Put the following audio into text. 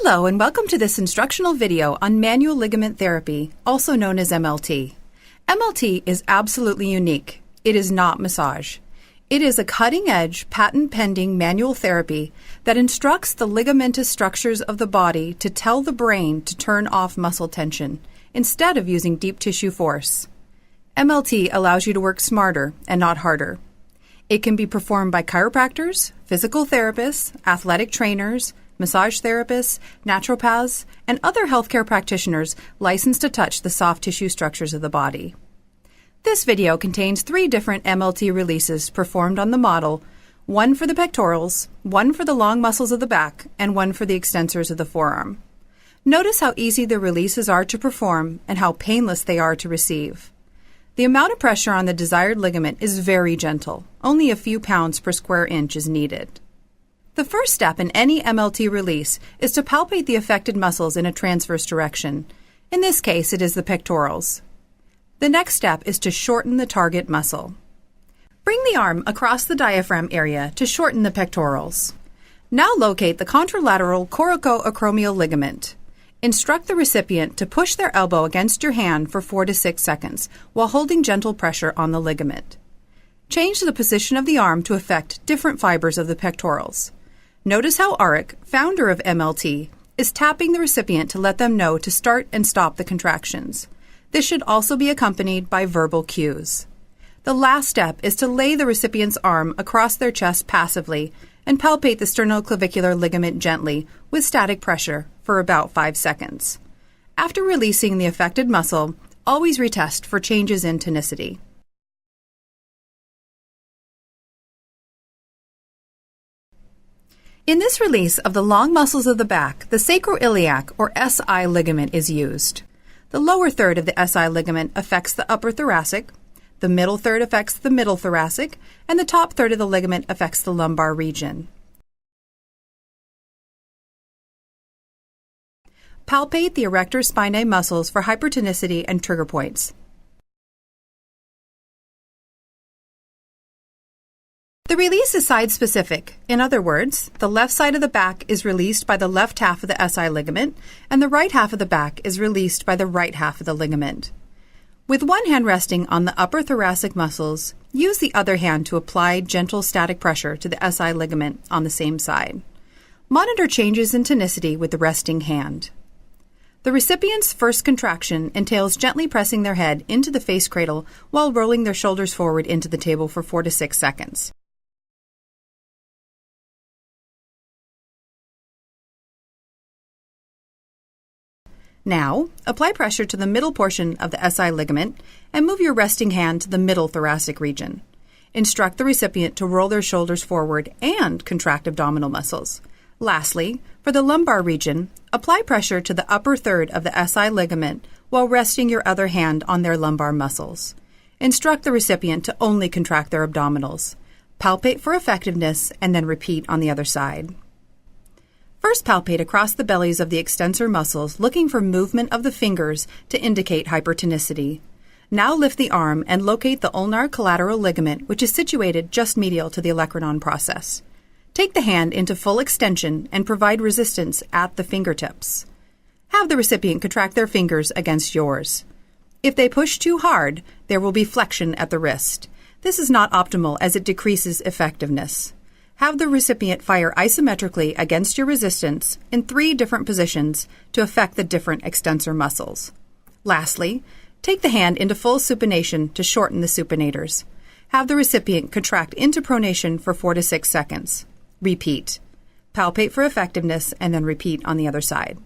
Hello and welcome to this instructional video on manual ligament therapy, also known as MLT. MLT is absolutely unique. It is not massage. It is a cutting-edge, patent-pending manual therapy that instructs the ligamentous structures of the body to tell the brain to turn off muscle tension instead of using deep tissue force. MLT allows you to work smarter and not harder. It can be performed by chiropractors, physical therapists, athletic trainers, massage therapists, naturopaths, and other healthcare practitioners licensed to touch the soft tissue structures of the body. This video contains 3 different MLT releases performed on the model, one for the pectorals, one for the long muscles of the back, and one for the extensors of the forearm. Notice how easy the releases are to perform and how painless they are to receive. The amount of pressure on the desired ligament is very gentle. Only a few pounds per square inch is needed. The first step in any MLT release is to palpate the affected muscles in a transverse direction. In this case, it is the pectorals. The next step is to shorten the target muscle. Bring the arm across the diaphragm area to shorten the pectorals. Now locate the contralateral coracoacromial ligament. Instruct the recipient to push their elbow against your hand for 4 to 6 seconds while holding gentle pressure on the ligament. Change the position of the arm to affect different fibers of the pectorals. Notice how Arik, founder of MLT, is tapping the recipient to let them know to start and stop the contractions. This should also be accompanied by verbal cues. The last step is to lay the recipient's arm across their chest passively and palpate the sternoclavicular ligament gently with static pressure for about 5 seconds. After releasing the affected muscle, always retest for changes in tonicity. In this release of the long muscles of the back, the sacroiliac or SI ligament is used. The lower third of the SI ligament affects the upper thoracic, the middle third affects the middle thoracic, and the top third of the ligament affects the lumbar region. Palpate the erector spinae muscles for hypertonicity and trigger points. The release is side-specific. In other words, the left side of the back is released by the left half of the SI ligament, and the right half of the back is released by the right half of the ligament. With one hand resting on the upper thoracic muscles, use the other hand to apply gentle static pressure to the SI ligament on the same side. Monitor changes in tonicity with the resting hand. The recipient's first contraction entails gently pressing their head into the face cradle while rolling their shoulders forward into the table for 4 to 6 seconds. Now, apply pressure to the middle portion of the SI ligament and move your resting hand to the middle thoracic region. Instruct the recipient to roll their shoulders forward and contract abdominal muscles. Lastly, for the lumbar region, apply pressure to the upper third of the SI ligament while resting your other hand on their lumbar muscles. Instruct the recipient to only contract their abdominals. Palpate for effectiveness and then repeat on the other side. First, palpate across the bellies of the extensor muscles, looking for movement of the fingers to indicate hypertonicity. Now lift the arm and locate the ulnar collateral ligament, which is situated just medial to the olecranon process. Take the hand into full extension and provide resistance at the fingertips. Have the recipient contract their fingers against yours. If they push too hard, there will be flexion at the wrist. This is not optimal as it decreases effectiveness. Have the recipient fire isometrically against your resistance in 3 different positions to affect the different extensor muscles. Lastly, take the hand into full supination to shorten the supinators. Have the recipient contract into pronation for 4 to 6 seconds. Repeat. Palpate for effectiveness and then repeat on the other side.